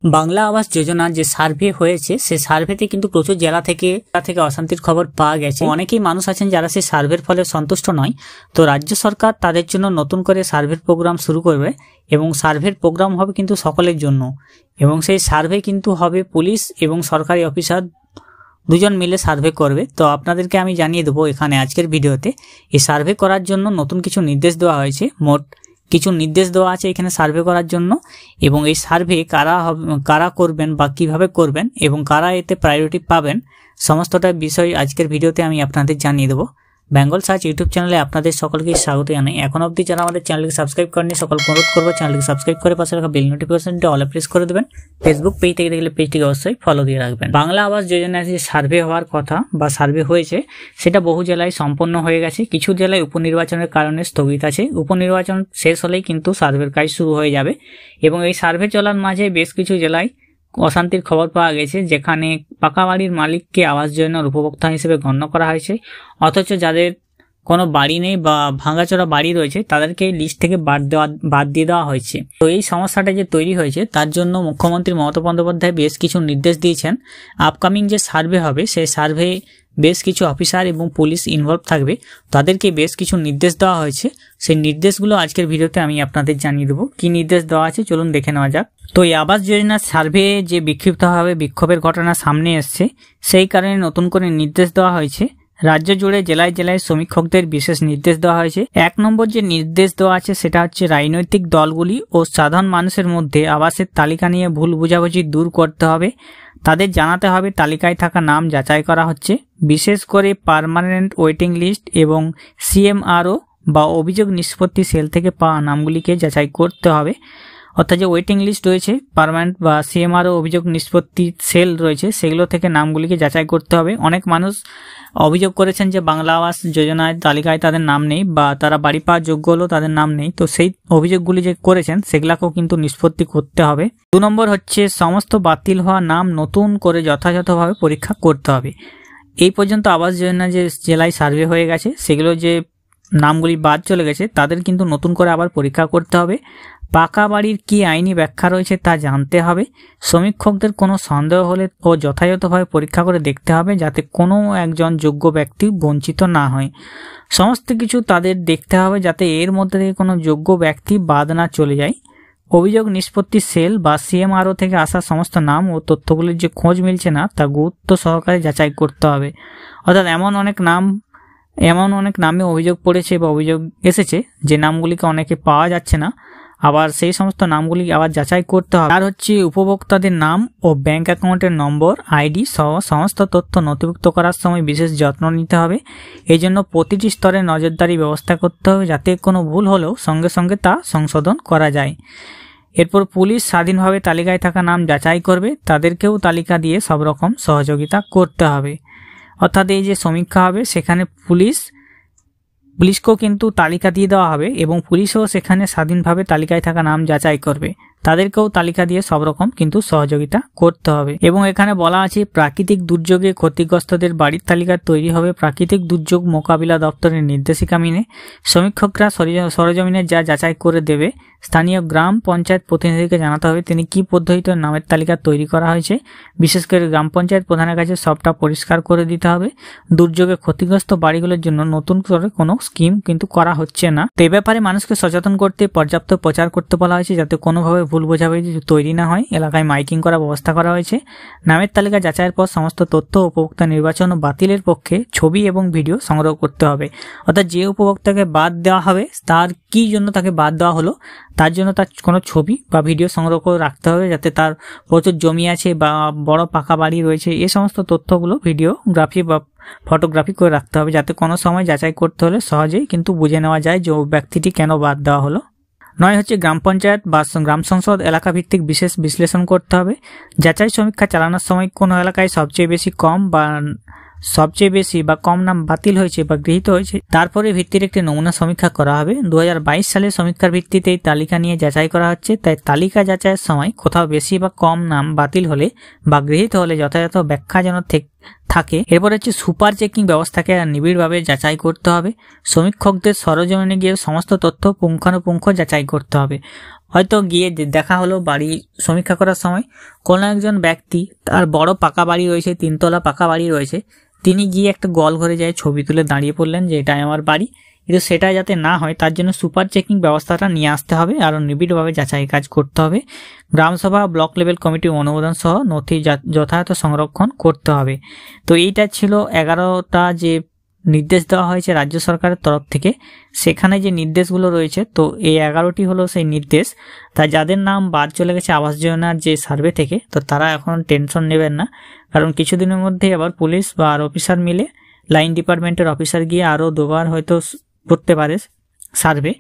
বাংলা আবাস যোজনা যে সার্ভে হয়েছে সেই সার্ভেতে কিন্তু প্রচুর জেলা থেকে অশান্তির খবর পাওয়া গেছে। অনেকেই মানুষ আছেন যারা সেই সার্ভের ফলে সন্তুষ্ট নয়। তো রাজ্য সরকার তাদের জন্য নতুন করে সার্ভের প্রোগ্রাম শুরু করবে এবং সার্ভের প্রোগ্রাম হবে কিন্তু সকলের জন্য, এবং সেই সার্ভে কিন্তু হবে পুলিশ এবং সরকারি অফিসার দুজন মিলে সার্ভে করবে। তো আপনাদেরকে আমি জানিয়ে দেবো এখানে আজকের ভিডিওতে এই সার্ভে করার জন্য নতুন কিছু নির্দেশ দেওয়া হয়েছে। মোট কিছু নির্দেশ দেওয়া আছে এখানে সার্ভে করার জন্য, এবং এই সার্ভে কারা করবেন বা কিভাবে করবেন এবং কারা এতে প্রায়োরিটি পাবেন সমস্তটা বিষয় আজকের ভিডিওতে আমি আপনাদের জানিয়ে দেবো। বেঙ্গল সার্চ ইউটিউব চ্যানেলে আপনাদের সকলকে স্বাগত জানাই। এখন অবধি যারা আমাদের চ্যানেলকে সাবস্ক্রাইব করেনি সকলকে অনুরোধ করবো চ্যানেলকে সাবস্ক্রাইব করে পাশে রাখা বেল নোটিফিকেশনটা অলে প্রেস করে দেবেন। ফেসবুক পেজ থেকে দেখলে পেজটিকে অবশ্যই ফলো দিয়ে রাখবেন। বাংলা আবাস যোজনায় যে সার্ভে হওয়ার কথা বা সার্ভে হয়েছে সেটা বহু জেলায় সম্পন্ন হয়ে গেছে। কিছু জেলায় উপনির্বাচনের কারণে স্থগিত আছে। উপনির্বাচন শেষ হলেই কিন্তু সার্ভের কাজ শুরু হয়ে যাবে, এবং এই সার্ভে চলার মাঝে বেশ কিছু জেলায় অশান্তির খবর পাওয়া গেছে, যেখানে পাকা বাড়ির মালিককে আবাস যোজনার উপভোক্তা হিসেবে গণ্য করা হয়েছে, অথচ যাদের কোনো বাড়ি নেই বা ভাঙাচোরা বাড়ি রয়েছে তাদেরকে লিস্ট থেকে বাদ দিয়ে দেওয়া হয়েছে। তো এই সমস্যাটা যে তৈরি হয়েছে তার জন্য মুখ্যমন্ত্রী মমতা বন্দ্যোপাধ্যায় বেশ কিছু নির্দেশ দিয়েছেন। আপকামিং যে সার্ভে হবে সেই সার্ভে বেশ কিছু অফিসার এবং পুলিশ ইনভলভ থাকবে, তাদেরকে বেশ কিছু নির্দেশ দেওয়া হয়েছে। সেই নির্দেশগুলো আজকের ভিডিওতে আমি আপনাদের জানিয়ে দেবো। কি নির্দেশ দেওয়া আছে চলুন দেখে নেওয়া যাক। তো এই আবাস যোজনার সার্ভে যে বিক্ষিপ্তভাবে বিক্ষোভের ঘটনা সামনে এসছে, সেই কারণে নতুন করে নির্দেশ দেওয়া হয়েছে। রাজ্য জুড়ে জেলায় জেলায় সমীক্ষকদের বিশেষ নির্দেশ দেওয়া হয়েছে। 1 নম্বর যে নির্দেশ দেওয়া আছে সেটা হচ্ছে রাজনৈতিক দলগুলি ও সাধারণ মানুষের মধ্যে আবাসের তালিকা নিয়ে ভুল বোঝাবুঝি দূর করতে হবে। তাদের জানাতে হবে তালিকায় থাকা নাম যাচাই করা হচ্ছে। বিশেষ করে পার্মানেন্ট ওয়েটিং লিস্ট এবং সিএমআরও বা অভিযোগ নিষ্পত্তি সেল থেকে পাওয়া নামগুলিকে যাচাই করতে হবে। অর্থাৎ যে ওয়েটিং লিস্ট রয়েছে, পার্মানেন্ট বা সিএমআরও অভিযোগ নিষ্পত্তি সেল রয়েছে, সেগুলো থেকে নামগুলিকে যাচাই করতে হবে। অনেক মানুষ অভিযোগ করেছেন যে বাংলা আবাস যোজনায় তালিকায় তাদের নাম নেই বা তারা বাড়ি পাওয়ার যোগ্য হলেও তাদের নাম নেই। তো সেই অভিযোগগুলি যে করেছেন সেগুলাকেও কিন্তু নিষ্পত্তি করতে হবে। 2 নম্বর হচ্ছে সমস্ত বাতিল হওয়া নাম নতুন করে যথাযথভাবে পরীক্ষা করতে হবে। এই পর্যন্ত আবাস যোজনা যে জেলায় সার্ভে হয়ে গেছে সেগুলো যে নামগুলি বাদ চলে গেছে তাদের কিন্তু নতুন করে আবার পরীক্ষা করতে হবে। পাকা বাড়ির কি আইনি ব্যাখ্যা রয়েছে তা জানতে হবে। সমীক্ষকদের কোনো সন্দেহ হলে ও যথাযথভাবে পরীক্ষা করে দেখতে হবে যাতে কোনো একজন যোগ্য ব্যক্তি বঞ্চিত না হয়। সমস্ত কিছু তাদের দেখতে হবে যাতে এর মধ্যে থেকে কোনো যোগ্য ব্যক্তি বাদ না চলে যায়। অভিযোগ নিষ্পত্তি সেল বা সিএমআরও থেকে আসা সমস্ত নাম ও তথ্যগুলির যে খোঁজ মিলছে না তা গুরুত্ব সহকারে যাচাই করতে হবে। অর্থাৎ এমন অনেক নামে অভিযোগ পড়েছে বা অভিযোগ এসেছে যে নামগুলিকে অনেকে পাওয়া যাচ্ছে না, আবার সেই সমস্ত নামগুলি আবার যাচাই করতে হবে। আর হচ্ছে উপভোক্তাদের নাম ও ব্যাংক অ্যাকাউন্টের নম্বর, আইডি সহ সমস্ত তথ্য নথিভুক্ত করার সময় বিশেষ যত্ন নিতে হবে। এই জন্য প্রতিটি স্তরে নজরদারি ব্যবস্থা করতে হবে যাতে কোনো ভুল হলেও সঙ্গে সঙ্গে তা সংশোধন করা যায়। এরপর পুলিশ স্বাধীনভাবে তালিকায় থাকা নাম যাচাই করবে, তাদেরকেও তালিকা দিয়ে সব রকম সহযোগিতা করতে হবে। অর্থাৎ এই যে সমীক্ষা হবে সেখানে পুলিশকেও কিন্তু তালিকা দিয়ে দেওয়া হবে এবং পুলিশও সেখানে স্বাধীনভাবে তালিকায় থাকা নাম যাচাই করবে, তাদেরকেও তালিকা দিয়ে সব রকম কিন্তু সহযোগিতা করতে হবে। এবং এখানে বলা আছে প্রাকৃতিক দুর্যোগে ক্ষতিগ্রস্তদের বাড়ির তালিকা তৈরি হবে প্রাকৃতিক দুর্যোগ মোকাবিলা দপ্তরের নির্দেশিকা মেনে। সমীক্ষকরা সরেজমিনে যা যাচাই করে দেবে স্থানীয় গ্রাম পঞ্চায়েত প্রতিনিধিকে জানাতে হবে তিনি কি পদ্ধতিতে নামের তালিকা তৈরি করা হয়েছে। বিশেষ করে গ্রাম পঞ্চায়েত প্রধানের কাছে সবটা পরিষ্কার করে দিতে হবে। দুর্যোগে ক্ষতিগ্রস্ত বাড়িগুলোর জন্য নতুন করে কোনো স্কিম কিন্তু করা হচ্ছে না। তো এ ব্যাপারে মানুষকে সচেতন করতে পর্যাপ্ত প্রচার করতে বলা হয়েছে যাতে কোনোভাবে ভুল বোঝাবুঝি তৈরি না হয়। এলাকায় মাইকিং করার ব্যবস্থা করা হয়েছে। নামের তালিকা যাচাইয়ের পর সমস্ত তথ্য উপভোক্তা নির্বাচন ও বাতিলের পক্ষে ছবি এবং ভিডিও সংগ্রহ করতে হবে। অর্থাৎ যে উপভোক্তাকে বাদ দেওয়া হবে তার কি জন্য তাকে বাদ দেওয়া হলো তার জন্য তার কোনো ছবি বা ভিডিও সংগ্রহ করে রাখতে হবে, যাতে তার প্রচুর জমি আছে বা বড় পাকা বাড়ি রয়েছে এই সমস্ত তথ্যগুলো ভিডিওগ্রাফি বা ফটোগ্রাফি করে রাখতে হবে, যাতে কোনো সময় যাচাই করতে হলে সহজেই কিন্তু বুঝে নেওয়া যায় যে ব্যক্তিটি কেন বাদ দেওয়া হলো। 9 হচ্ছে গ্রাম পঞ্চায়েত বা গ্রাম সংসদ এলাকা ভিত্তিক বিশেষ বিশ্লেষণ করতে হবে। যাচাই সমীক্ষা চালানোর সময় কোনো এলাকায় সবচেয়ে বেশি বা কম নাম বাতিল হয়েছে বা গৃহীত হয়েছে তারপরে ভিত্তির একটি নমুনা সমীক্ষা করা হবে। 2022 সালে সমীক্ষার ভিত্তিতে এই তালিকা নিয়ে যাচাই করা হচ্ছে, তাই তালিকা যাচাইয়ের সময় কোথাও বেশি বা কম নাম বাতিল হলে বা গৃহীত হলে যথাযথ ব্যাখ্যা যেন থাকে। এরপর হচ্ছে সুপার চেকিং ব্যবস্থাকে নিবিড়ভাবে যাচাই করতে হবে। সমীক্ষকদের সরজমিনে গিয়ে সমস্ত তথ্য পুঙ্খানুপুঙ্খ যাচাই করতে হবে। হয়তো গিয়ে দেখা হলো বাড়ি সমীক্ষা করার সময় কোনো একজন ব্যক্তি, তার বড় পাকা বাড়ি রয়েছে, 3তলা পাকা বাড়ি রয়েছে, তিনি গিয়ে একটা গোয়াল ঘরে যায় ছবি তুলে দাঁড়িয়ে পড়লেন যে এটাই আমার বাড়ি। কিন্তু সেটা যাতে না হয় তার জন্য সুপার চেকিং ব্যবস্থাটা নিয়ে আসতে হবে, আরও নিবিড়ভাবে যাচাই কাজ করতে হবে, গ্রামসভা ব্লক লেভেল কমিটির অনুমোদন সহ নথি যথাযথ সংরক্ষণ করতে হবে। তো এইটা ছিল 11টা যে নির্দেশ দেওয়া হয়েছে রাজ্য সরকারের তরফ থেকে। সেখানে যে নির্দেশগুলো রয়েছে, তো এই 11টি হলো সেই নির্দেশ। তাই যাদের নাম বাদ চলে গেছে আবাস যোজনার যে সার্ভে থেকে, তো তারা এখন টেনশন নেবেন না, কারণ কিছুদিনের মধ্যেই আবার পুলিশ বা আর অফিসার মিলে, লাইন ডিপার্টমেন্টের অফিসার গিয়ে আরও 2বার হয়তো করতে পারে সার্ভে।